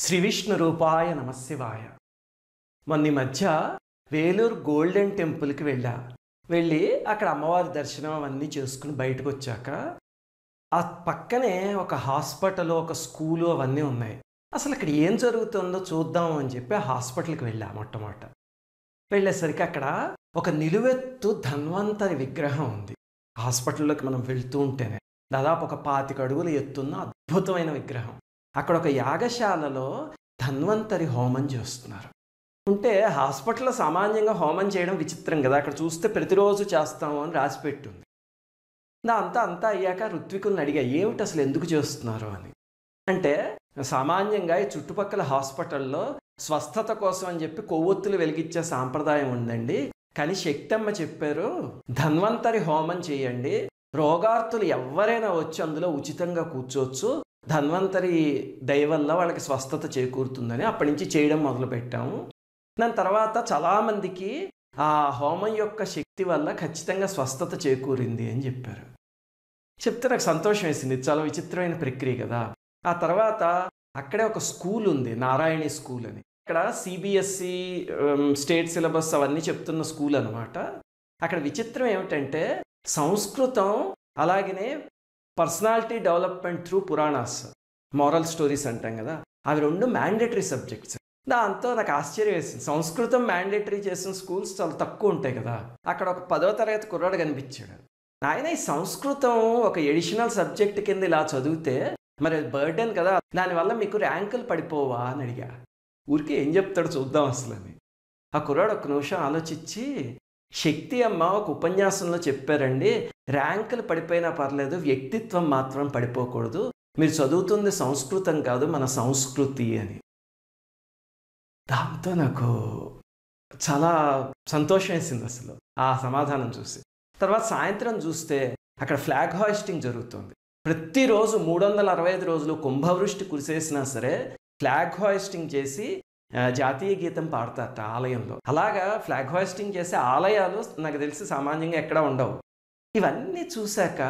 శ్రీ విష్ణు రూపాయ నమశివాయ. మొన్న ఈ మధ్య వేలూరు గోల్డెన్ టెంపుల్కి వెళ్ళి అక్కడ అమ్మవారి దర్శనం అవన్నీ చేసుకుని బయటకు వచ్చాక ఆ పక్కనే ఒక హాస్పిటల్, ఒక స్కూలు అవన్నీ ఉన్నాయి. అసలు అక్కడ ఏం జరుగుతుందో చూద్దాం అని చెప్పి ఆ హాస్పిటల్కి వెళ్ళా. మొట్టమొదట వెళ్ళేసరికి అక్కడ ఒక నిలువెత్తు ధన్వంతరి విగ్రహం ఉంది. హాస్పిటల్లోకి మనం వెళ్తూ ఉంటేనే దాదాపు ఒక 25 అడుగుల ఎత్తున్న అద్భుతమైన విగ్రహం. అక్కడ ఒక యాగశాలలో ధన్వంతరి హోమం చేస్తున్నారు. ఉంటే హాస్పిటల్లో సామాన్యంగా హోమం చేయడం విచిత్రం కదా, అక్కడ చూస్తే ప్రతిరోజు చేస్తాము అని రాసిపెట్టుంది. అంతా అయ్యాక ఋత్వికుల్ని అడిగా, ఏమిటి అసలు ఎందుకు చేస్తున్నారు అని. అంటే సామాన్యంగా ఈ చుట్టుపక్కల హాస్పిటల్లో స్వస్థత కోసం అని చెప్పి కొవ్వొత్తులు వెలిగించే సాంప్రదాయం ఉందండి, కానీ శక్తమ్మ చెప్పారు ధన్వంతరి హోమం చేయండి, రోగార్తులు ఎవరైనా వచ్చి అందులో ఉచితంగా కూర్చోవచ్చు, ధన్వంతరి దయ వల్ల వాళ్ళకి స్వస్థత చేకూరుతుందని అప్పటి నుంచి చేయడం మొదలుపెట్టాము. దాని తర్వాత చాలామందికి ఆ హోమం యొక్క శక్తి వల్ల ఖచ్చితంగా స్వస్థత చేకూరింది అని చెప్పారు. చెప్తే నాకు సంతోషం వేసింది. చాలా విచిత్రమైన ప్రక్రియ కదా. ఆ తర్వాత అక్కడే ఒక స్కూల్ ఉంది, నారాయణి స్కూల్ అని. అక్కడ సిబిఎస్ఈ స్టేట్ సిలబస్ అవన్నీ చెప్తున్న స్కూల్ అనమాట. అక్కడ విచిత్రం ఏమిటంటే సంస్కృతం అలాగనే personality development through Puranas, moral stories అంటాం కదా, అవి రెండు మ్యాండేటరీ సబ్జెక్ట్స్. దాంతో నాకు ఆశ్చర్యం వేసింది. సంస్కృతం మ్యాండేటరీ చేసిన స్కూల్స్ చాలా తక్కువ ఉంటాయి కదా. అక్కడ ఒక 10వ తరగతి కుర్రాడు కనిపించాడు. ఆయన ఈ సంస్కృతం ఒక ఎడిషనల్ సబ్జెక్ట్ కింద ఇలా చదివితే మరి బర్డెన్ కదా, దానివల్ల మీకు ర్యాంకులు పడిపోవా అని అడిగా. ఊరికి ఏం చెప్తాడు చూద్దాం అసలు అని. ఆ కుర్రాడు ఒక్క నిమిషం ఆలోచించి, శక్తి అమ్మ ఒక ఉపన్యాసంలో చెప్పారండి, ర్యాంకులు పడిపోయినా పర్లేదు, వ్యక్తిత్వం మాత్రం పడిపోకూడదు, మీరు చదువుతుంది సంస్కృతం కాదు మన సంస్కృతి అని. దాంతో నాకు చాలా సంతోషం వేసింది అసలు ఆ సమాధానం చూసి. తర్వాత సాయంత్రం చూస్తే అక్కడ ఫ్లాగ్ హాయిస్టింగ్ జరుగుతుంది. ప్రతిరోజు 365 రోజులు కుంభవృష్టి కురిసేసినా సరే ఫ్లాగ్ హాయిస్టింగ్ చేసి జాతీయ గీతం పాడతారట ఆలయంలో. అలాగా ఫ్లాగ్ హాయిస్టింగ్ చేసే ఆలయాలు నాకు తెలిసి సామాన్యంగా ఎక్కడా ఉండవు. ఇవన్నీ చూశాక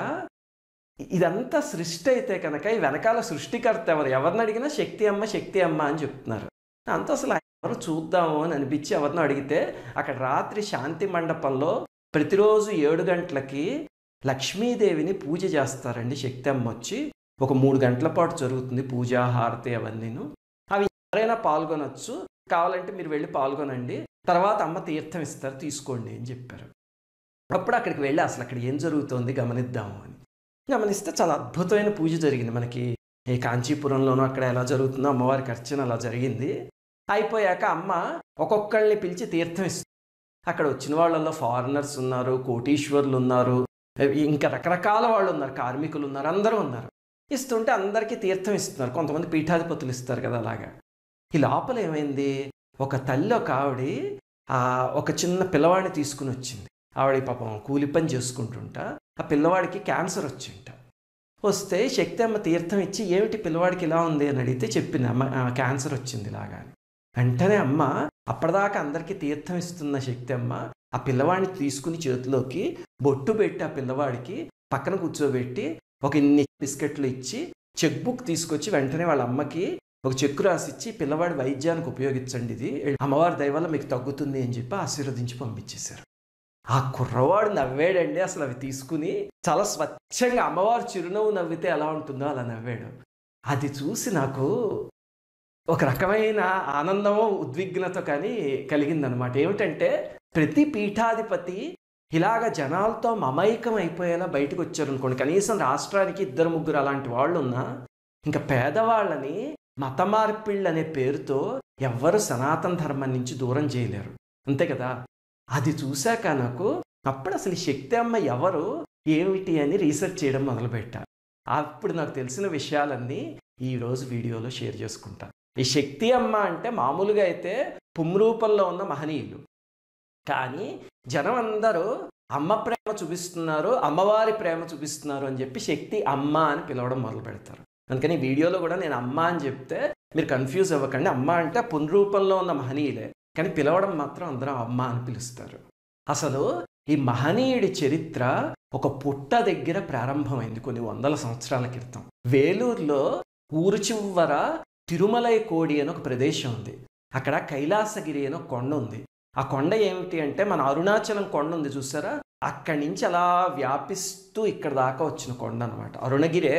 ఇదంతా సృష్టి అయితే కనుక ఈ వెనకాల సృష్టికర్త ఎవరిని అడిగినా శక్తి అమ్మ అని చెప్తున్నారు. అంతా అసలు ఎవరు చూద్దాము అని అనిపించి ఎవరినో అడిగితే అక్కడ రాత్రి శాంతి మండపంలో ప్రతిరోజు 7 గంటలకి లక్ష్మీదేవిని పూజ చేస్తారండి. శక్తి అమ్మ వచ్చి ఒక 3 గంటల పాటు జరుగుతుంది పూజ, హారతి అవన్నీను. అవి ఎవరైనా పాల్గొనొచ్చు, కావాలంటే మీరు వెళ్ళి పాల్గొనండి, తర్వాత అమ్మ తీర్థం ఇస్తారు తీసుకోండి అని చెప్పారు. అప్పుడు అక్కడికి వెళ్ళి అసలు అక్కడ ఏం జరుగుతోంది గమనిద్దాము అని గమనిస్తే చాలా అద్భుతమైన పూజ జరిగింది. మనకి ఈ కాంచీపురంలోనూ అక్కడ ఎలా జరుగుతుందో అమ్మవారికి అర్చన అలా జరిగింది. అయిపోయాక అమ్మ ఒక్కొక్కళ్ళని పిలిచి తీర్థం ఇస్తుంది. అక్కడ వచ్చిన వాళ్ళల్లో ఫారినర్స్ ఉన్నారు, కోటీశ్వర్లు ఉన్నారు, ఇంకా రకరకాల వాళ్ళు ఉన్నారు, కార్మికులు ఉన్నారు, అందరూ ఉన్నారు. ఇస్తుంటే అందరికీ తీర్థం ఇస్తున్నారు. కొంతమంది పీఠాధిపతులు ఇస్తారు కదా అలాగా. ఈ లోపల ఏమైంది, ఒక తల్లి ఒక ఆవిడ ఒక చిన్న పిల్లవాడిని తీసుకుని వచ్చింది. ఆవిడ పాపం కూలి పని చేసుకుంటుంటా ఆ పిల్లవాడికి క్యాన్సర్ వచ్చింట. వస్తే శక్తి అమ్మ తీర్థం ఇచ్చి ఏమిటి పిల్లవాడికి ఇలా ఉంది అని అడిగితే చెప్పింది, అమ్మ క్యాన్సర్ వచ్చింది ఇలాగా అని. వెంటనే అమ్మ అప్పటిదాకా అందరికీ తీర్థం ఇస్తున్న శక్తి అమ్మ ఆ పిల్లవాడిని తీసుకుని చేతిలోకి బొట్టు పెట్టి ఆ పిల్లవాడికి పక్కన కూర్చోబెట్టి ఒక ఇన్ని బిస్కెట్లు ఇచ్చి చెక్ బుక్ తీసుకొచ్చి వెంటనే వాళ్ళ అమ్మకి ఒక చెక్కు రాసిచ్చి పిల్లవాడి వైద్యానికి ఉపయోగించండి, ఇది అమ్మవారి దయ వల్ల మీకు తగ్గుతుంది అని చెప్పి ఆశీర్వదించి పంపించేశారు. ఆ కుర్రవాడు నవ్వాడండి. అసలు అవి తీసుకుని చాలా స్వచ్ఛంగా అమ్మవారు చిరునవ్వు నవ్వితే ఎలా ఉంటుందో అలా నవ్వాడు. అది చూసి నాకు ఒక రకమైన ఆనందమో ఉద్విగ్నత కానీ కలిగిందనమాట. ఏమిటంటే ప్రతి పీఠాధిపతి ఇలాగ జనాలతో మమైకం అయిపోయేలా బయటకు వచ్చారనుకోండి, కనీసం రాష్ట్రానికి 2-3 అలాంటి వాళ్ళు ఉన్నా, ఇంకా పేదవాళ్ళని మత మార్పిళ్ళు అనే పేరుతో ఎవ్వరు సనాతన ధర్మం నుంచి దూరం చేయలేరు, అంతే కదా. అది చూశాక నాకు అప్పుడు అసలు శక్తి అమ్మ ఎవరు ఏమిటి అని రీసెర్చ్ చేయడం మొదలుపెట్టా. అప్పుడు నాకు తెలిసిన విషయాలన్నీ ఈరోజు వీడియోలో షేర్ చేసుకుంటా. ఈ శక్తి అమ్మ అంటే మామూలుగా అయితే పుంరూపంలో ఉన్న మహనీయులు, కానీ జనం అందరూ అమ్మ ప్రేమ చూపిస్తున్నారు, అమ్మవారి ప్రేమ చూపిస్తున్నారు అని చెప్పి శక్తి అమ్మ అని పిలవడం మొదలు పెడతారు. అందుకని వీడియోలో కూడా నేను అమ్మ అని చెప్తే మీరు కన్ఫ్యూజ్ అవ్వకండి. అమ్మ అంటే పుంరూపంలో ఉన్న మహనీయులే, కానీ పిలవడం మాత్రం అందరూ అమ్మ అని పిలుస్తారు. అసలు ఈ మహనీయుడి చరిత్ర ఒక పుట్ట దగ్గర ప్రారంభమైంది కొన్ని 100 సంవత్సరాల క్రితం. వేలూరులో ఊరు చివర తిరుమలై కోడి అని ఒక ప్రదేశం ఉంది. అక్కడ కైలాసగిరి అని ఒక కొండ ఉంది. ఆ కొండ ఏమిటి అంటే మన అరుణాచలం కొండ ఉంది చూసారా, అక్కడి నుంచి అలా వ్యాపిస్తూ ఇక్కడ దాకా వచ్చిన కొండ అనమాట. అరుణగిరే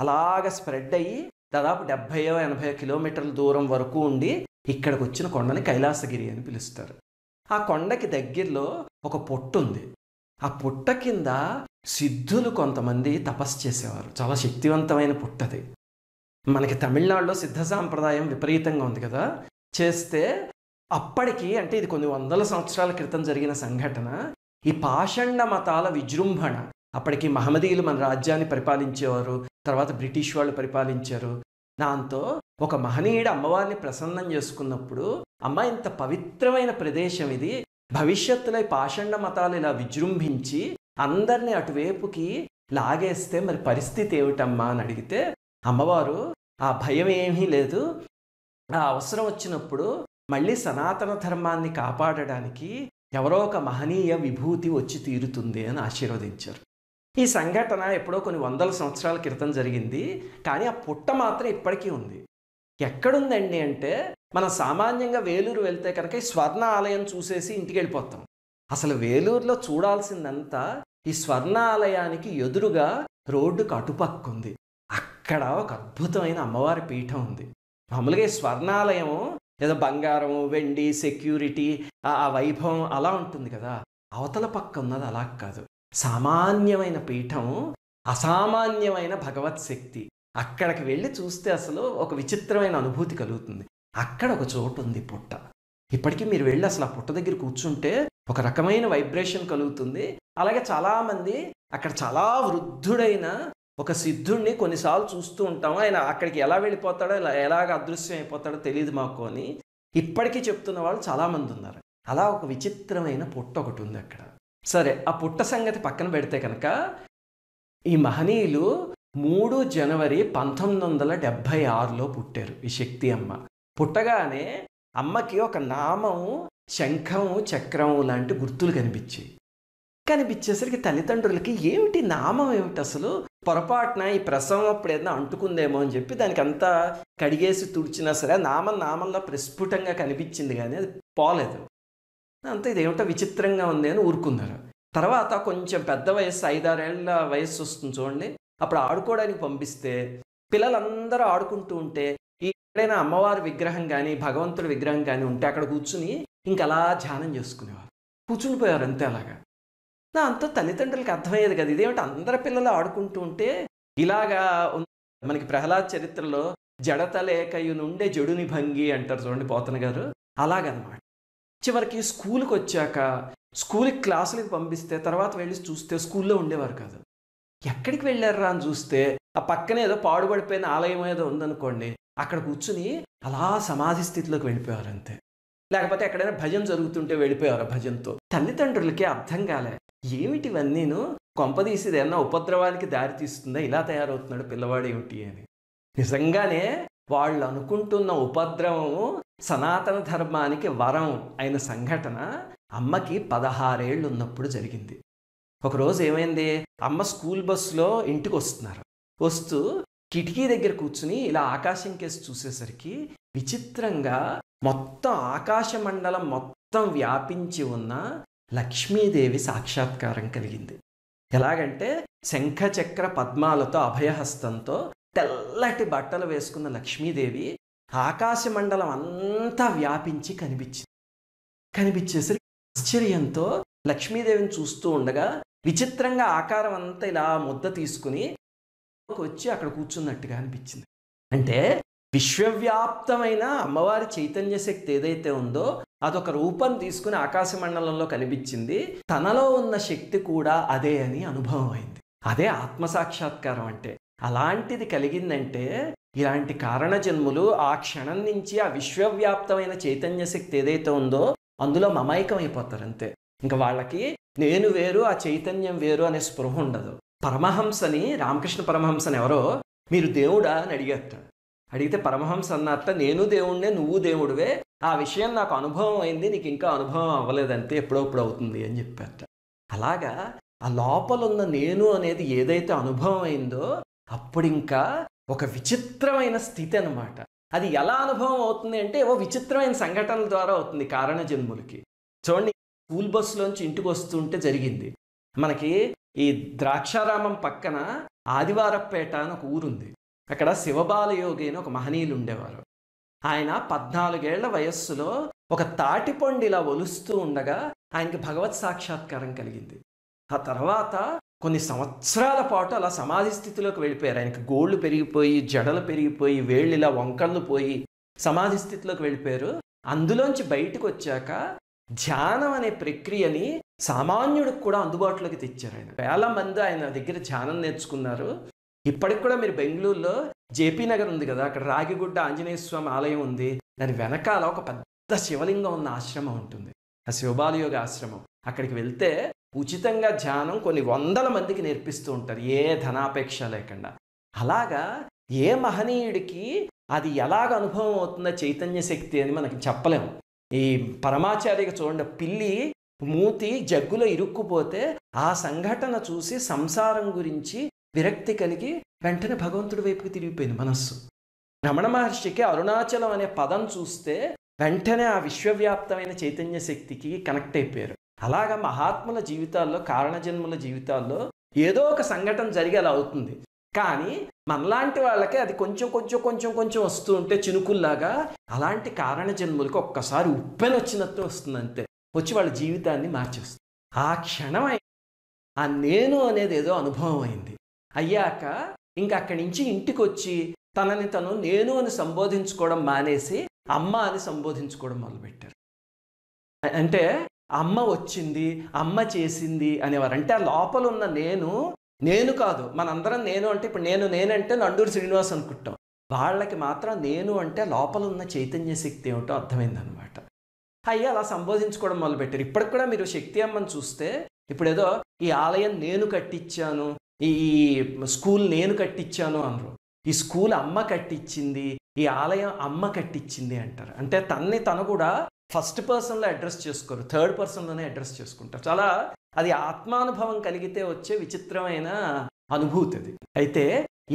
అలాగ స్ప్రెడ్ అయ్యి దాదాపు 70-80 కిలోమీటర్ల దూరం వరకు ఉండి ఇక్కడికి వచ్చిన కొండని కైలాసగిరి అని పిలుస్తారు. ఆ కొండకి దగ్గరలో ఒక పుట్ట ఉంది. ఆ పుట్ట కింద సిద్ధులు కొంతమంది తపస్సు చేసేవారు. చాలా శక్తివంతమైన పుట్టది. మనకి తమిళనాడులో సిద్ధ సాంప్రదాయం విపరీతంగా ఉంది కదా. చేస్తే అప్పటికి, అంటే ఇది కొన్ని వందల సంవత్సరాల క్రితం జరిగిన సంఘటన, ఈ పాషండ మతాల విజృంభణ. అప్పటికి మహమ్మదీయులు మన రాజ్యాన్ని పరిపాలించేవారు, తర్వాత బ్రిటిష్ వాళ్ళు పరిపాలించారు. దాంతో ఒక మహనీయుడు అమ్మవారిని ప్రసన్నం చేసుకున్నప్పుడు, అమ్మ ఇంత పవిత్రమైన ప్రదేశం ఇది, భవిష్యత్తులో ఈ పాషండ మతాలు ఇలా విజృంభించి అందరినీ అటువైపుకి లాగేస్తే మరి పరిస్థితి ఏమిటమ్మా అని అడిగితే అమ్మవారు ఆ భయం ఏమీ లేదు, ఆ అవసరం వచ్చినప్పుడు మళ్ళీ సనాతన ధర్మాన్ని కాపాడడానికి ఎవరో ఒక మహనీయ విభూతి వచ్చి తీరుతుంది అని ఆశీర్వదించారు. ఈ సంఘటన ఎప్పుడో కొన్ని వందల సంవత్సరాల క్రితం జరిగింది, కానీ ఆ పుట్ట మాత్రం ఇప్పటికీ ఉంది. ఎక్కడుందండి అంటే, మనం సామాన్యంగా వేలూరు వెళ్తే కనుక ఈ స్వర్ణ ఆలయం చూసేసి ఇంటికి వెళ్ళిపోతాం. అసలు వేలూరులో చూడాల్సిందంతా ఈ స్వర్ణ ఆలయానికి ఎదురుగా రోడ్డుకు అటుపక్క ఉంది. అక్కడ ఒక అద్భుతమైన అమ్మవారి పీఠం ఉంది. మామూలుగా ఈ స్వర్ణాలయం ఏదో బంగారం, వెండి, సెక్యూరిటీ, ఆ వైభవం అలా ఉంటుంది కదా. అవతల పక్క ఉన్నది అలా కాదు. సామాన్యమైన పీఠం, అసామాన్యమైన భగవత్ శక్తి. అక్కడికి వెళ్ళి చూస్తే అసలు ఒక విచిత్రమైన అనుభూతి కలుగుతుంది. అక్కడ ఒక చోటు ఉంది పుట్ట. ఇప్పటికీ మీరు వెళ్ళి అసలు ఆ పుట్ట దగ్గర కూర్చుంటే ఒక రకమైన వైబ్రేషన్ కలుగుతుంది. అలాగే చాలామంది అక్కడ చాలా వృద్ధుడైన ఒక సిద్ధుడిని కొన్నిసార్లు చూస్తూ ఉంటాము. ఆయన అక్కడికి ఎలా వెళ్ళిపోతాడో, ఎలాగ అదృశ్యం అయిపోతాడో తెలియదు మాకు అని ఇప్పటికీ చెప్తున్న వాళ్ళు చాలామంది ఉన్నారు. అలా ఒక విచిత్రమైన పుట్ట ఒకటి ఉంది అక్కడ. సరే, ఆ పుట్ట సంగతి పక్కన పెడితే కనుక, ఈ మహనీయులు 3 జనవరి 1976లో పుట్టారు ఈ శక్తి అమ్మ. పుట్టగానే అమ్మకి ఒక నామము, శంఖము, చక్రము లాంటి గుర్తులు కనిపించేసరికి తల్లిదండ్రులకి ఏమిటి నామం ఏమిటి, అసలు పొరపాటున ఈ ప్రసవం అప్పుడు ఏదైనా అంటుకుందేమో అని చెప్పి దానికి అంతా కడిగేసి తుడిచినా సరే నామంలో ప్రస్ఫుటంగా కనిపించింది, కానీ అది పోలేదు. అంతా ఇదేమిటో విచిత్రంగా ఉంది అని ఊరుకున్నారు. తర్వాత కొంచెం పెద్ద వయసు, 5-6 ఏళ్ళ వయస్సు వస్తుంది చూడండి, అప్పుడు ఆడుకోవడానికి పంపిస్తే పిల్లలందరూ ఆడుకుంటూ ఉంటే ఎక్కడైనా అమ్మవారి విగ్రహం కానీ భగవంతుడి విగ్రహం కానీ ఉంటే అక్కడ కూర్చుని ఇంకలా ధ్యానం చేసుకునేవారు, కూర్చుని పోయారు అంతే. అలాగా దాంతో తల్లిదండ్రులకి అర్థమయ్యేది కదా, ఇదేమిటి అందరి పిల్లలు ఆడుకుంటూ ఉంటే ఇలాగా. మనకి ప్రహ్లాద్ చరిత్రలో జడతలేకయు నుండే జడుని భంగి అంటారు చూడండి పోతన గారు, అలాగనమాట. చివరికి స్కూల్కి వచ్చాక స్కూల్కి క్లాసులకి పంపిస్తే తర్వాత వెళ్ళి చూస్తే స్కూల్లో ఉండేవారు కాదు. ఎక్కడికి వెళ్ళారా అని చూస్తే ఆ పక్కనే ఏదో పాడుపడిపోయిన ఆలయం ఏదో ఉందనుకోండి, అక్కడ కూర్చుని అలా సమాధి స్థితిలోకి వెళ్ళిపోయారు అంతే. లేకపోతే ఎక్కడైనా భజన జరుగుతుంటే వెళ్ళిపోయారు భజనతో. తల్లిదండ్రులకి అర్థం కాలే, ఏమిటివన్నీను, కొంపదీసి ఏమన్నా ఉపద్రవానికి దారి తీస్తుందా, ఇలా తయారవుతున్నాడు పిల్లవాడు ఏమిటి అని. నిజంగానే వాళ్ళు అనుకుంటున్న ఉపద్రవము సనాతన ధర్మానికి వరం అయిన సంఘటన అమ్మకి 16 ఏళ్ళు ఉన్నప్పుడు జరిగింది. ఒకరోజు ఏమైంది, అమ్మ స్కూల్ బస్సులో ఇంటికి వస్తూ కిటికీ దగ్గర కూర్చుని ఇలా ఆకాశం కేసి చూసేసరికి విచిత్రంగా మొత్తం ఆకాశ మండలం మొత్తం వ్యాపించి ఉన్న లక్ష్మీదేవి సాక్షాత్కారం కలిగింది. ఎలాగంటే శంఖచక్ర పద్మాలతో అభయహస్తంతో తెల్లటి బట్టలు వేసుకున్న లక్ష్మీదేవి ఆకాశ మండలం అంతా వ్యాపించి కనిపించేసరికి ఆశ్చర్యంతో లక్ష్మీదేవిని చూస్తూ ఉండగా విచిత్రంగా ఆకారం అంతా ఇలా ముద్ద తీసుకుని వచ్చి అక్కడ కూర్చున్నట్టుగా అనిపించింది. అంటే విశ్వవ్యాప్తమైన అమ్మవారి చైతన్య శక్తి ఏదైతే ఉందో అదొక రూపం తీసుకుని ఆకాశ మండలంలో కనిపించింది. తనలో ఉన్న శక్తి కూడా అదే అని అనుభవం అయింది. అదే ఆత్మసాక్షాత్కారం అంటే. అలాంటిది కలిగిందంటే ఇలాంటి కారణ జన్ములు ఆ క్షణం నుంచి ఆ విశ్వవ్యాప్తమైన చైతన్య శక్తి ఏదైతే ఉందో అందులో మమైకం అయిపోతారు అంతే. ఇంకా వాళ్ళకి నేను వేరు, ఆ చైతన్యం వేరు అనే స్పృహ ఉండదు. పరమహంసని, రామకృష్ణ పరమహంసని ఎవరో మీరు దేవుడా అని అడిగితే పరమహంస అన్నట్ట, నేను దేవుణ్ణే, నువ్వు దేవుడివే, ఆ విషయం నాకు అనుభవం అయింది, నీకు ఇంకా అనుభవం అవ్వలేదంటే ఎప్పుడప్పుడు అవుతుంది అని చెప్పారట. అలాగా ఆ లోపలున్న నేను అనేది ఏదైతే అనుభవం అయిందో అప్పుడు ఇంకా ఒక విచిత్రమైన స్థితి అన్నమాట. అది ఎలా అనుభవం అవుతుంది అంటే ఏవో విచిత్రమైన సంఘటనల ద్వారా అవుతుంది కారణ జన్ములకి. చూడండి, స్కూల్ బస్సులోంచి ఇంటికి వస్తుంటే జరిగింది. మనకి ఈ ద్రాక్షారామం పక్కన ఆదివారపేట అని ఒక ఊరుంది. అక్కడ శివబాలయోగి అని ఒక మహనీయులు ఉండేవారు. ఆయన 14 ఏళ్ల వయస్సులో ఒక తాటిపండు ఇలా ఒలుస్తూ ఉండగా ఆయనకి భగవత్ సాక్షాత్కారం కలిగింది. ఆ తర్వాత కొన్ని సంవత్సరాల పాటు అలా సమాధి స్థితిలోకి వెళ్ళిపోయారు. ఆయనకి గోళ్ళు పెరిగిపోయి, జడలు పెరిగిపోయి, వేళ్ళు ఇలా వంకళ్ళు పోయి సమాధి స్థితిలోకి వెళ్ళిపోయారు. అందులోంచి బయటకు వచ్చాక ధ్యానం అనే ప్రక్రియని సామాన్యుడికి కూడా అందుబాటులోకి తెచ్చారు. ఆయన వేల మంది ఆయన దగ్గర ధ్యానం నేర్చుకున్నారు. ఇప్పటికి కూడా మీరు బెంగళూరులో జేపీ నగర్ ఉంది కదా, అక్కడ రాగిగుడ్డ ఆంజనేయ స్వామి ఆలయం ఉంది. దాని వెనకాల ఒక పెద్ద శివలింగం ఉన్న ఆశ్రమం ఉంటుంది, ఆ శివబాలయోగి ఆశ్రమం. అక్కడికి వెళ్తే ఉచితంగా ధ్యానం కొన్ని వందల మందికి నేర్పిస్తూ ఉంటారు, ఏ ధనాపేక్ష లేకుండా. అలాగా ఏ మహనీయుడికి అది ఎలాగ అనుభవం అవుతుందో చైతన్య శక్తి అని మనకి చెప్పలేము. ఈ పరమాచార్యకి చూడండి, పిల్లి మూతి జగ్గులో ఇరుక్కుపోతే ఆ సంఘటన చూసి సంసారం గురించి విరక్తి కలిగి వెంటనే భగవంతుడి వైపుకి తిరిగిపోయింది మనస్సు. రమణ మహర్షికి అరుణాచలం అనే పదం చూస్తే వెంటనే ఆ విశ్వవ్యాప్తమైన చైతన్య శక్తికి కనెక్ట్ అయిపోయారు. అలాగా మహాత్ముల జీవితాల్లో, కారణజన్ముల జీవితాల్లో ఏదో ఒక సంఘటన జరిగి అలా అవుతుంది. కానీ మనలాంటి వాళ్ళకి అది కొంచెం కొంచెం కొంచెం కొంచెం వస్తూ ఉంటే చినుకుల్లాగా, అలాంటి కారణజన్ములకు ఒక్కసారి ఉప్పెన వచ్చినట్టు వస్తుంది అంతే, వచ్చి వాళ్ళ జీవితాన్ని మార్చేస్తుంది. ఆ క్షణం ఆ నేను అనేది ఏదో అనుభవం అయింది. అయ్యాక ఇంక అక్కడి నుంచి ఇంటికి వచ్చి తనని తను నేను అని సంబోధించుకోవడం మానేసి అమ్మ అని సంబోధించుకోవడం మొదలుపెట్టారు. అంటే అమ్మ వచ్చింది, అమ్మ చేసింది అనేవారు. అంటే ఆ లోపల ఉన్న నేను కాదు. మనందరం నేను అంటే ఇప్పుడు నేనంటే నండూరి శ్రీనివాస్ అనుకుంటాం. వాళ్ళకి మాత్రం నేను అంటే లోపల ఉన్న చైతన్య శక్తి ఏమిటో అర్థమైందనమాట. అయ్యి అలా సంబోధించుకోవడం మొదలుపెట్టారు. ఇప్పటికి కూడా మీరు శక్తి అమ్మని చూస్తే, ఇప్పుడు ఏదో ఈ ఆలయం నేను కట్టించాను, ఈ స్కూల్ నేను కట్టించాను అనరు. ఈ స్కూల్ అమ్మ కట్టించింది, ఈ ఆలయం అమ్మ కట్టించింది అంటారు. అంటే తను కూడా ఫస్ట్ పర్సన్లో అడ్రస్ చేసుకోరు, థర్డ్ పర్సన్లోనే అడ్రస్ చేసుకుంటారు. చాలా అది ఆత్మానుభవం కలిగితే వచ్చే విచిత్రమైన అనుభూతి అది. అయితే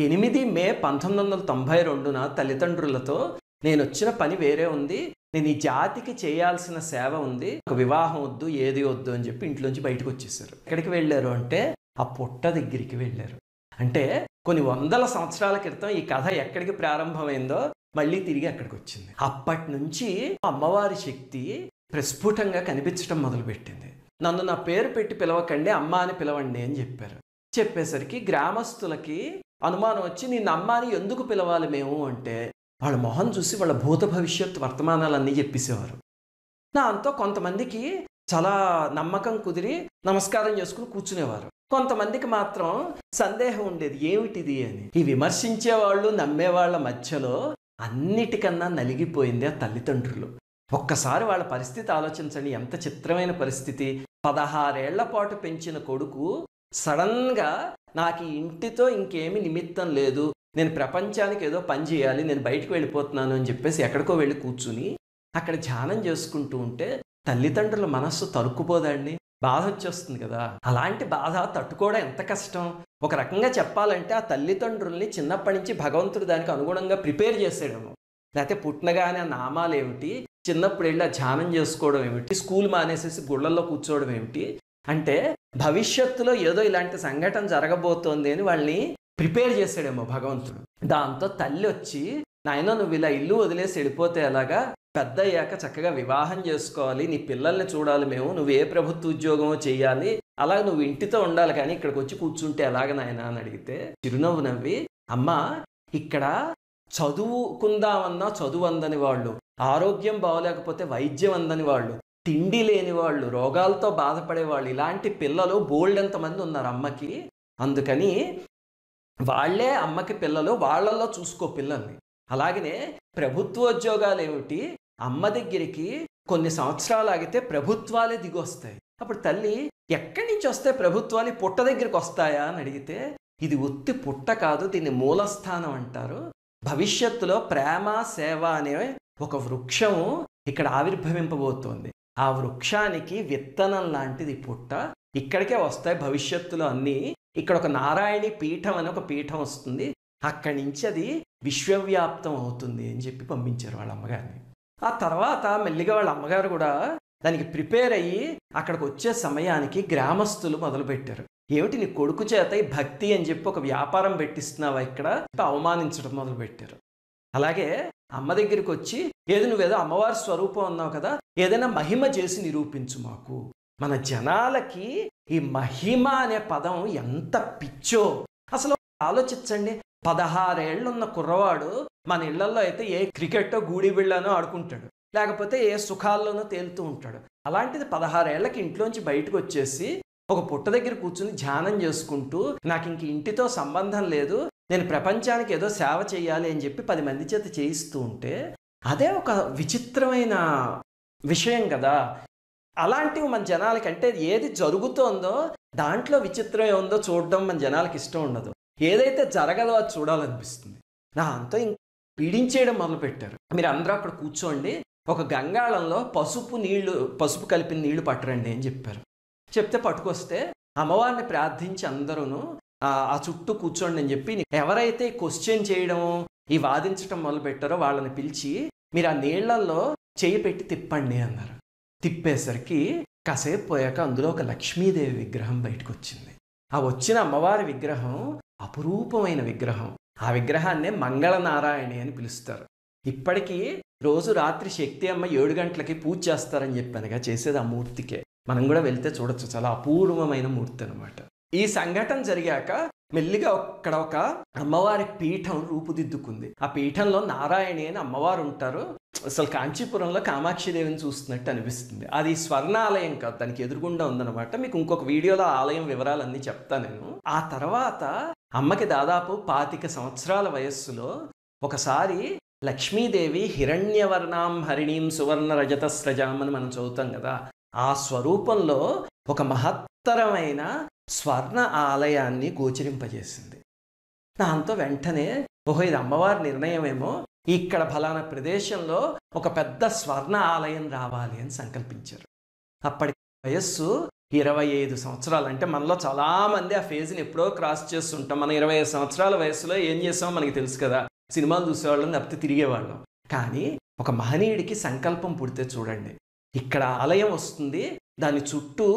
8 మే 1992 తల్లిదండ్రులతో నేను వచ్చిన పని వేరే ఉంది, నేను ఈ జాతికి చేయాల్సిన సేవ ఉంది, ఒక వివాహం వద్దు, ఏది వద్దు అని చెప్పి ఇంట్లోంచి బయటకు వచ్చేసారు. ఎక్కడికి వెళ్ళారు అంటే ఆ పుట్ట దగ్గరికి వెళ్ళారు. అంటే కొన్ని వందల సంవత్సరాల క్రితం ఈ కథ ఎక్కడికి ప్రారంభమైందో మళ్ళీ తిరిగి అక్కడికి వచ్చింది. అప్పటి నుంచి అమ్మవారి శక్తి ప్రస్ఫుటంగా కనిపించడం మొదలుపెట్టింది. నన్ను నా పేరు పెట్టి పిలవకండి, అమ్మ అని పిలవండి అని చెప్పారు. చెప్పేసరికి గ్రామస్తులకి అనుమానం వచ్చి, నిన్ను అమ్మ అని ఎందుకు పిలవాలి మేము అంటే, వాళ్ళ మొహం చూసి వాళ్ళ భూత భవిష్యత్ వర్తమానాలన్నీ చెప్పేసేవారు. దాంతో కొంతమందికి చాలా నమ్మకం కుదిరి నమస్కారం చేసుకుని కూర్చునేవారు. కొంతమందికి మాత్రం సందేహం ఉండేది, ఏమిటిది అని. ఈ విమర్శించేవాళ్ళు నమ్మేవాళ్ళ మధ్యలో అన్నిటికన్నా నలిగిపోయింది ఆ తల్లిదండ్రులు. ఒక్కసారి వాళ్ళ పరిస్థితి ఆలోచించండి, ఎంత చిత్రమైన పరిస్థితి. 16 ఏళ్ల పాటు పెంచిన కొడుకు సడన్గా నాకు ఈ ఇంటితో ఇంకేమీ నిమిత్తం లేదు, నేను ప్రపంచానికి ఏదో పని చేయాలి, నేను బయటకు వెళ్ళిపోతున్నాను అని చెప్పేసి ఎక్కడికో వెళ్ళి కూర్చుని అక్కడ ధ్యానం చేసుకుంటూ ఉంటే తల్లిదండ్రుల మనస్సు తరుక్కుపోదండి, బాధ వచ్చేస్తుంది కదా. అలాంటి బాధ తట్టుకోవడం ఎంత కష్టం. ఒక రకంగా చెప్పాలంటే ఆ తల్లిదండ్రుల్ని చిన్నప్పటి నుంచి భగవంతుడు దానికి అనుగుణంగా ప్రిపేర్ చేసాడేమో. లేకపోతే పుట్టినగానే ఆ నామాలు ఏమిటి, చిన్నప్పుడు వెళ్ళి ఆ ధ్యానం చేసుకోవడం ఏమిటి, స్కూల్ మానేసేసి గుళ్ళల్లో కూర్చోవడం ఏమిటి అంటే భవిష్యత్తులో ఏదో ఇలాంటి సంఘటన జరగబోతోంది అని వాళ్ళని ప్రిపేర్ చేసాడేమో భగవంతుడు. దాంతో తల్లి వచ్చి, నాయన నువ్వు ఇలా ఇల్లు వదిలేసి వెళ్ళిపోతే ఎలాగా, పెద్ద అయ్యాక చక్కగా వివాహం చేసుకోవాలి, నీ పిల్లల్ని చూడాలి మేము, నువ్వు ఏ ప్రభుత్వ ఉద్యోగమో చేయాలి, అలాగే నువ్వు ఇంటితో ఉండాలి, కానీ ఇక్కడికి వచ్చి కూర్చుంటే ఎలాగ నాయన అని అడిగితే చిరునవ్వు నవ్వి, అమ్మ ఇక్కడ చదువుకుందామన్నా చదువు అందని వాళ్ళు, ఆరోగ్యం బాగోలేకపోతే వైద్యం అందని వాళ్ళు, తిండి లేని వాళ్ళు, రోగాలతో బాధపడేవాళ్ళు, ఇలాంటి పిల్లలు బోల్డ్ ఎంతమంది ఉన్నారు అమ్మకి. అందుకని వాళ్లే అమ్మకి పిల్లలు, వాళ్ళల్లో చూసుకో పిల్లల్ని. అలాగనే ప్రభుత్వోద్యోగాలు ఏమిటి, అమ్మ దగ్గరికి కొన్ని సంవత్సరాలు ఆగితే ప్రభుత్వాలే దిగొస్తాయి. అప్పుడు తల్లి ఎక్కడి నుంచి వస్తాయి ప్రభుత్వాలు, పుట్ట దగ్గరికి వస్తాయా అని అడిగితే, ఇది ఉత్తి పుట్ట కాదు, దీన్ని మూలస్థానం అంటారు. భవిష్యత్తులో ప్రేమ సేవ అనే ఒక వృక్షం ఇక్కడ ఆవిర్భవింపబోతోంది. ఆ వృక్షానికి విత్తనం లాంటిది పుట్ట, ఇక్కడికే వస్తాయి భవిష్యత్తులో అన్నీ. ఇక్కడ ఒక నారాయణి పీఠం అని ఒక పీఠం వస్తుంది, అక్కడి నుంచి అది విశ్వవ్యాప్తం అవుతుంది అని చెప్పి పంపించారు వాళ్ళ అమ్మగారిని. ఆ తర్వాత మెల్లిగా వాళ్ళ అమ్మగారు కూడా దానికి ప్రిపేర్ అయ్యి అక్కడికి వచ్చే సమయానికి గ్రామస్తులు మొదలుపెట్టారు. ఏమిటి నీ కొడుకు చేత ఈ భక్తి అని చెప్పి ఒక వ్యాపారం పెట్టిస్తున్నావా ఇక్కడ, అవమానించడం మొదలుపెట్టారు. అలాగే అమ్మ దగ్గరికి వచ్చి నువ్వేదో అమ్మవారి స్వరూపం అన్నావు కదా, ఏదైనా మహిమ చేసి నిరూపించు మాకు. మన జనాలకి ఈ మహిమ అనే పదం ఎంత పిచ్చో అసలు ఆలోచించండి. 16 ఏళ్ళున్న కుర్రవాడు మన ఇళ్లలో అయితే ఏ క్రికెట్టో గూడి బిళ్ళనో ఆడుకుంటాడు, లేకపోతే ఏ సుఖాల్లోనో తేలుతూ ఉంటాడు. అలాంటిది 16 ఏళ్ళకి ఇంట్లోంచి బయటకు వచ్చేసి ఒక పుట్ట దగ్గర కూర్చుని ధ్యానం చేసుకుంటూ నాకు ఇంక ఇంటితో సంబంధం లేదు, నేను ప్రపంచానికి ఏదో సేవ చేయాలి అని చెప్పి 10 మంది చేత చేయిస్తూ ఉంటే అదే ఒక విచిత్రమైన విషయం కదా. అలాంటివి మన జనాలకి అంటే ఏది జరుగుతోందో దాంట్లో విచిత్రం ఏముందో చూడడం మన జనాలకి ఇష్టం ఉండదు. ఏదైతే జరగదో అది చూడాలనిపిస్తుంది. దాంతో ఇంక పీడించేయడం మొదలుపెట్టారు. మీరు అందరూ అక్కడ కూర్చోండి, ఒక గంగాళంలో పసుపు కలిపిన నీళ్లు పట్టరండి అని చెప్పారు. చెప్తే పట్టుకొస్తే అమ్మవారిని ప్రార్థించి అందరూ ఆ చుట్టూ కూర్చోండి అని చెప్పి ఎవరైతే క్వశ్చన్ చేయడం ఈ వాదించడం మొదలుపెట్టారో వాళ్ళని పిలిచి మీరు ఆ నీళ్లలో చేయి పెట్టి తిప్పండి అన్నారు. తిప్పేసరికి కాసేపు పోయాక అందులో ఒక లక్ష్మీదేవి విగ్రహం బయటకు వచ్చింది. ఆ వచ్చిన అమ్మవారి విగ్రహం అపురూపమైన విగ్రహం. ఆ విగ్రహాన్నే మంగళనారాయణి అని పిలుస్తారు. ఇప్పటికీ రోజు రాత్రి శక్తి అమ్మ 7 గంటలకి పూజ చేస్తారని చెప్పానుగా, చేసేది ఆ మూర్తికే. మనం కూడా వెళ్తే చూడొచ్చు, చాలా అపూర్వమైన మూర్తి అనమాట. ఈ సంఘటన జరిగాక మెల్లిగా అక్కడ ఒక అమ్మవారి పీఠం రూపుదిద్దుకుంది. ఆ పీఠంలో నారాయణి అని అమ్మవారు ఉంటారు. అసలు కాంచీపురంలో కామాక్షిదేవిని చూస్తున్నట్టు అనిపిస్తుంది. అది స్వర్ణాలయం కాదు, దానికి ఎదురుగుండా ఉందన్నమాట. మీకు ఇంకొక వీడియోలో ఆలయం వివరాలన్నీ చెప్తా నేను. ఆ తర్వాత అమ్మకి దాదాపు 25 సంవత్సరాల వయస్సులో ఒకసారి లక్ష్మీదేవి హిరణ్యవర్ణాం హరిణీం సువర్ణ రజత స్రజాం అని మనం చదువుతాం కదా, ఆ స్వరూపంలో ఒక మహత్తరమైన స్వర్ణ ఆలయాన్ని గోచరింపజేసింది. దాంతో వెంటనే ఇది అమ్మవారి నిర్ణయమేమో, ఇక్కడ ఫలానా ప్రదేశంలో ఒక పెద్ద స్వర్ణ ఆలయం రావాలి అని సంకల్పించారు. అప్పటి వయస్సు 25 సంవత్సరాలు. అంటే మనలో చాలామంది ఆ ఫేజ్ని ఎప్పుడో క్రాస్ చేస్తుంటాం. మనం 25 సంవత్సరాల వయసులో ఏం చేసామో మనకి తెలుసు కదా, సినిమాలు చూసేవాళ్ళం, లేకపోతే తిరిగేవాళ్ళం. కానీ ఒక మహనీయుడికి సంకల్పం పుడితే చూడండి, ఇక్కడ ఆలయం వస్తుంది, దాని చుట్టూ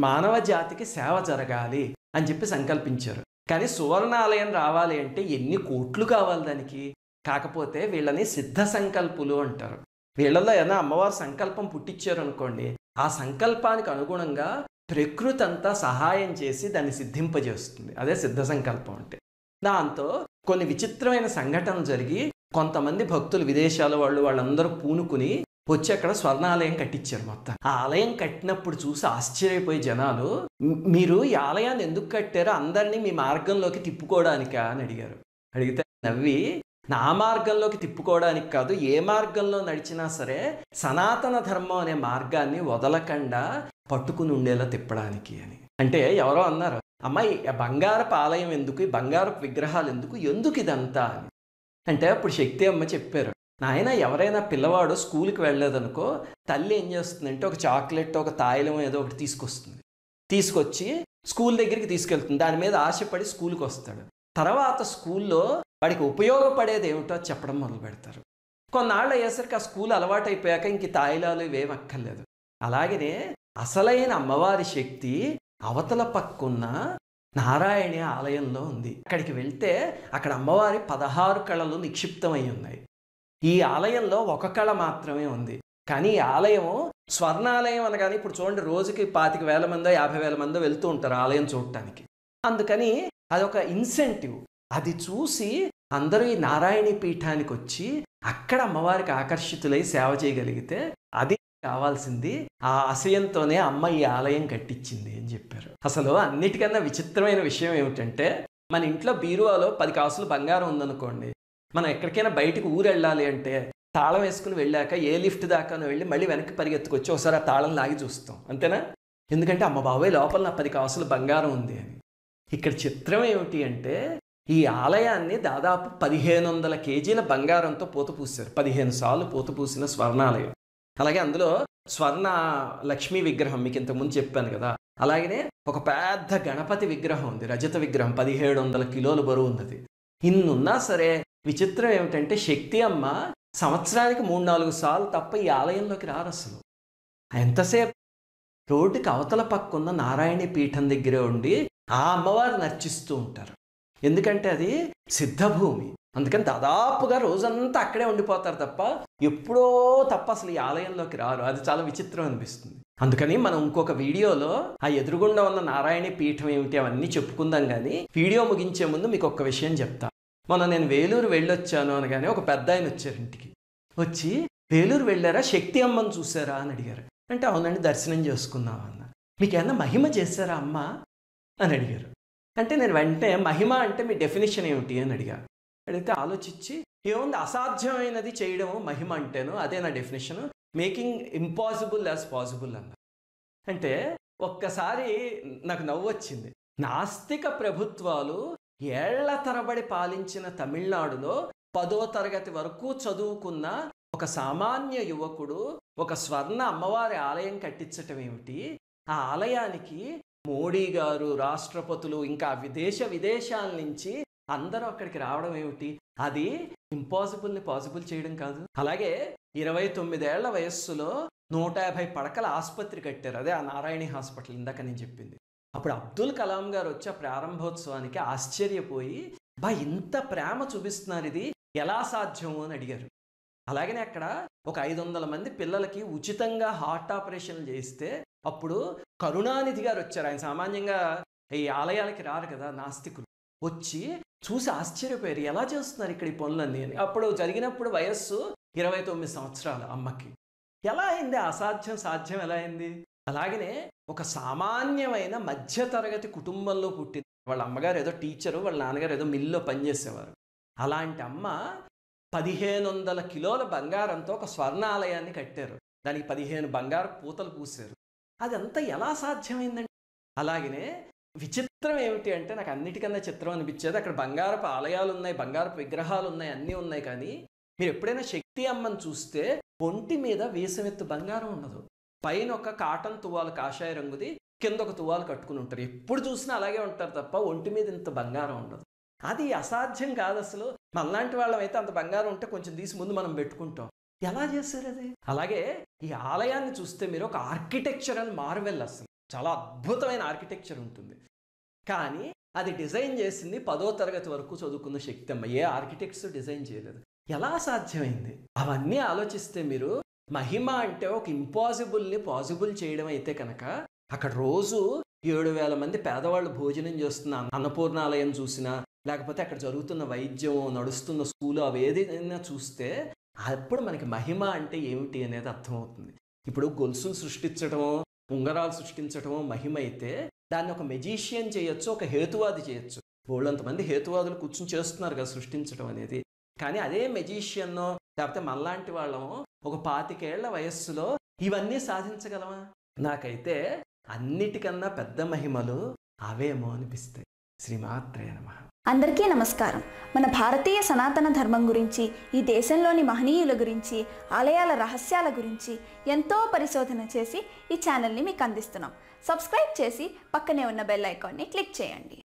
మానవ జాతికి సేవ జరగాలి అని చెప్పి సంకల్పించారు. కానీ సువర్ణాలయం రావాలి అంటే ఎన్ని కోట్లు కావాలి దానికి. కాకపోతే వీళ్ళని సిద్ధ సంకల్పులు అంటారు. వీళ్ళలో ఏదైనా అమ్మవారు సంకల్పం పుట్టించారు అనుకోండి, ఆ సంకల్పానికి అనుగుణంగా ప్రకృతి అంతా సహాయం చేసి దాన్ని సిద్ధింపజేస్తుంది. అదే సిద్ధ సంకల్పం అంటే. దాంతో కొన్ని విచిత్రమైన సంఘటనలు జరిగి కొంతమంది భక్తులు విదేశాల వాళ్ళందరూ పూనుకుని వచ్చి అక్కడ స్వర్ణాలయం కట్టించారు. మొత్తం ఆ ఆలయం కట్టినప్పుడు చూసి ఆశ్చర్యపోయి జనాలు, మీరు ఈ ఆలయాన్ని ఎందుకు కట్టారో అందరినీ మీ మార్గంలోకి తిప్పుకోవడానికా అని అడిగారు. అడిగితే నవ్వి, నా మార్గంలోకి తిప్పుకోవడానికి కాదు, ఏ మార్గంలో నడిచినా సరే సనాతన ధర్మం అనే మార్గాన్ని వదలకుండా పట్టుకుని ఉండేలా తిప్పడానికి అని. అంటే ఎవరో అన్నారు, అమ్మాయి బంగారపు ఆలయం ఎందుకు, ఈ బంగారపు విగ్రహాలు ఎందుకు ఇదంతా అని. అంటే అప్పుడు శక్తి అమ్మ చెప్పారు, నాయన ఎవరైనా పిల్లవాడు స్కూల్కి వెళ్ళలేదనుకో, తల్లి ఏం చేస్తుందంటే ఒక చాక్లెట్, ఒక తాయిలం ఏదో ఒకటి తీసుకొచ్చి స్కూల్ దగ్గరికి తీసుకెళ్తుంది. దాని మీద ఆశపడి స్కూల్కి వస్తాడు. తర్వాత స్కూల్లో వాడికి ఉపయోగపడేది ఏమిటో చెప్పడం మొదలు పెడతారు. కొన్నాళ్ళు అయ్యేసరికి ఆ స్కూల్ అలవాటైపోయాక ఇంక తాయిలాలు ఇవేం అక్కర్లేదు. అలాగనే అసలైన అమ్మవారి శక్తి అవతల పక్కున్న నారాయణ ఆలయంలో ఉంది. అక్కడికి వెళ్తే అక్కడ అమ్మవారి 16 కళలు నిక్షిప్తమై ఉన్నాయి. ఈ ఆలయంలో ఒక కళ మాత్రమే ఉంది. కానీ ఈ ఆలయం స్వర్ణాలయం అనగానే ఇప్పుడు చూడండి, రోజుకి 25,000 మందో 50,000 మందో వెళ్తూ ఉంటారు ఆలయం చూడటానికి. అందుకని అదొక ఇన్సెంటివ్. అది చూసి అందరూ ఈ నారాయణి పీఠానికి వచ్చి అక్కడ అమ్మవారికి ఆకర్షితులై సేవ చేయగలిగితే అది కావాల్సింది. ఆ ఆశయంతోనే అమ్మ ఈ ఆలయం కట్టించింది అని చెప్పారు. అసలు అన్నిటికన్నా విచిత్రమైన విషయం ఏమిటంటే, మన ఇంట్లో బీరువాలో 10 కాసులు బంగారం ఉందనుకోండి, మనం ఎక్కడికైనా బయటకు ఊరు వెళ్ళాలి అంటే తాళం వేసుకుని వెళ్ళాక ఏ లిఫ్ట్ దాకానో వెళ్ళి మళ్ళీ వెనక్కి పరిగెత్తుకొచ్చి ఒకసారి ఆ తాళం లాగి చూస్తాం, అంతేనా? ఎందుకంటే అమ్మ బాబాయ్ లోపల నా 10 కాసులు బంగారం ఉంది అని. ఇక్కడ చిత్రం ఏమిటి అంటే, ఈ ఆలయాన్ని దాదాపు 1500 కేజీల బంగారంతో పూత పూసారు. 15 సార్లు పూత పూసిన స్వర్ణాలయం. అలాగే అందులో స్వర్ణ లక్ష్మీ విగ్రహం మీకు ఇంతకుముందు చెప్పాను కదా, అలాగనే ఒక పెద్ద గణపతి విగ్రహం ఉంది, రజత విగ్రహం, 1700 కిలోలు బరువు ఉన్నది. ఇన్నున్నా సరే విచిత్రం ఏమిటంటే శక్తి అమ్మ సంవత్సరానికి 3-4 సార్లు తప్ప ఈ ఆలయంలోకి రారు అసలు. ఎంతసేపు రోడ్డుకి అవతల పక్కున్న నారాయణి పీఠం దగ్గరే ఉండి ఆ అమ్మవారిని అర్చిస్తూ ఉంటారు. ఎందుకంటే అది సిద్ధభూమి, అందుకని దాదాపుగా రోజంతా అక్కడే ఉండిపోతారు తప్ప ఎప్పుడో తప్ప అసలు ఈ ఆలయంలోకి రారు. అది చాలా విచిత్రం అనిపిస్తుంది. అందుకని మనం ఇంకొక వీడియోలో ఆ ఎదురుగుండా ఉన్న నారాయణి పీఠం ఏమిటి అవన్నీ చెప్పుకుందాం. కానీ వీడియో ముగించే ముందు మీకు ఒక్క విషయం చెప్తా. మొన్న నేను వేలూరు వెళ్ళొచ్చాను అనగానే ఒక పెద్ద ఆయన వచ్చారు ఇంటికి. వచ్చి వేలూరు వెళ్ళారా, శక్తి అమ్మని చూసారా అని అడిగారు. అంటే అవునండి, దర్శనం చేసుకున్నాం అన్న. మీకు ఏమన్నా మహిమ చేశారా అమ్మ అని అడిగారు. అంటే నేను వెంటనే మహిమ అంటే మీ డెఫినేషన్ ఏమిటి అని అడిగాను. అడిగితే ఆలోచించి ఏముంది, అసాధ్యమైనది చేయడము మహిమ అంటేను, అదే నా definition, making impossible as possible అన్న. అంటే ఒక్కసారి నాకు నవ్వు వచ్చింది. నాస్తిక ప్రభుత్వాలు ఏళ్ల తరబడి పాలించిన తమిళనాడులో 10వ తరగతి వరకు చదువుకున్న ఒక సామాన్య యువకుడు ఒక స్వర్ణ అమ్మవారి ఆలయం కట్టించటం ఏమిటి, ఆ ఆలయానికి మోడీ గారు, రాష్ట్రపతులు, ఇంకా విదేశాల నుంచి అందరూ అక్కడికి రావడం ఏమిటి, అది ఇంపాసిబుల్ని పాసిబుల్ చేయడం కాదు. అలాగే 29 ఏళ్ల వయస్సులో 150 పడకల ఆసుపత్రి కట్టారు. అదే ఆ నారాయణి హాస్పిటల్ ఇందాక నేను చెప్పింది. అప్పుడు అబ్దుల్ కలాం గారు వచ్చి ఆ ప్రారంభోత్సవానికి ఆశ్చర్యపోయి, ఇంత ప్రేమ చూపిస్తున్నారు, ఇది ఎలా సాధ్యము అని అడిగారు. అలాగనే అక్కడ ఒక 500 మంది పిల్లలకి ఉచితంగా హార్ట్ ఆపరేషన్లు చేయిస్తే అప్పుడు కరుణానిధి గారు వచ్చారు. ఆయన సామాన్యంగా ఈ ఆలయాలకి రారు కదా నాస్తికులు, వచ్చి చూసి ఆశ్చర్యపోయారు, ఎలా చేస్తున్నారు ఇక్కడ ఈ పనులన్నీ అని. అప్పుడు జరిగినప్పుడు వయస్సు 29 సంవత్సరాలు అమ్మకి. ఎలా అయింది అసాధ్యం సాధ్యం ఎలా అయింది? అలాగనే ఒక సామాన్యమైన మధ్యతరగతి కుటుంబంలో పుట్టింది. వాళ్ళ అమ్మగారు ఏదో టీచరు, వాళ్ళ నాన్నగారు ఏదో మిల్లో పనిచేసేవారు. అలాంటి అమ్మ 1500 కిలోల బంగారంతో ఒక స్వర్ణాలయాన్ని కట్టారు. దానికి 15 బంగారు పూతలు పూసారు. అదంతా ఎలా సాధ్యమైందండి? అలాగనే విచిత్రం ఏమిటి అంటే, నాకు అన్నిటికన్నా చిత్రం అనిపించేది, అక్కడ బంగారపు ఆలయాలు ఉన్నాయి, బంగారపు విగ్రహాలు ఉన్నాయి, అన్నీ ఉన్నాయి. కానీ మీరు ఎప్పుడైనా శక్తి అమ్మని చూస్తే ఒంటి మీద వీసమెత్తు బంగారం ఉండదు. పైన ఒక కాటన్ తువ్వాలు కాషాయ రంగుది, కింద ఒక తువ్వాలు కట్టుకుని ఉంటారు. ఎప్పుడు చూసినా అలాగే ఉంటారు తప్ప ఒంటి మీద ఇంత బంగారం ఉండదు. అది అసాధ్యం కాదు అసలు. మనలాంటి వాళ్ళం అయితే అంత బంగారం ఉంటే కొంచెం తీసి ముందు మనం పెట్టుకుంటాం. ఎలా చేశారు అది? అలాగే ఈ ఆలయాన్ని చూస్తే మీరు ఒక ఆర్కిటెక్చరల్ మార్వెల్, అసలు చాలా అద్భుతమైన ఆర్కిటెక్చర్ ఉంటుంది. కానీ అది డిజైన్ చేసింది 10వ తరగతి వరకు చదువుకున్న శక్తి అమ్మ. ఏ ఆర్కిటెక్ట్స్ డిజైన్ చేయలేదు. ఎలా సాధ్యమైంది? అవన్నీ ఆలోచిస్తే మీరు మహిమ అంటే ఒక ఇంపాసిబుల్ని పాసిబుల్ చేయడం అయితే కనుక, అక్కడ రోజు 7,000 మంది పేదవాళ్ళు భోజనం చేస్తున్న అన్నపూర్ణాలయం చూసినా, లేకపోతే అక్కడ జరుగుతున్న వైద్యం, నడుస్తున్న స్కూలు, అవి ఏదైనా చూస్తే అప్పుడు మనకి మహిమ అంటే ఏమిటి అనేది అర్థమవుతుంది. ఇప్పుడు గొలుసులు సృష్టించడమో, ఉంగరాలు సృష్టించడమో మహిమ అయితే, దాన్ని ఒక మెజీషియన్ చేయొచ్చు, ఒక హేతువాది చేయొచ్చు. వాళ్ళంతమంది హేతువాదులు కూర్చుని చేస్తున్నారు కదా సృష్టించడం అనేది. కానీ అదే మెజీషియన్నో లేకపోతే మనలాంటి వాళ్ళమో ఒక 25 ఏళ్ల వయస్సులో ఇవన్నీ సాధించగలమా? నాకైతే అన్నిటికన్నా పెద్ద మహిమలు అవేమో అనిపిస్తాయి. శ్రీమాత్రే నమః. అందరికీ నమస్కారం. మన భారతీయ సనాతన ధర్మం గురించి, ఈ దేశంలోని మహనీయుల గురించి, ఆలయాల రహస్యాల గురించి ఎంతో పరిశోధన చేసి ఈ ఛానల్ని మీకు అందిస్తున్నాం. సబ్స్క్రైబ్ చేసి పక్కనే ఉన్న బెల్ ఐకాన్ని క్లిక్ చేయండి.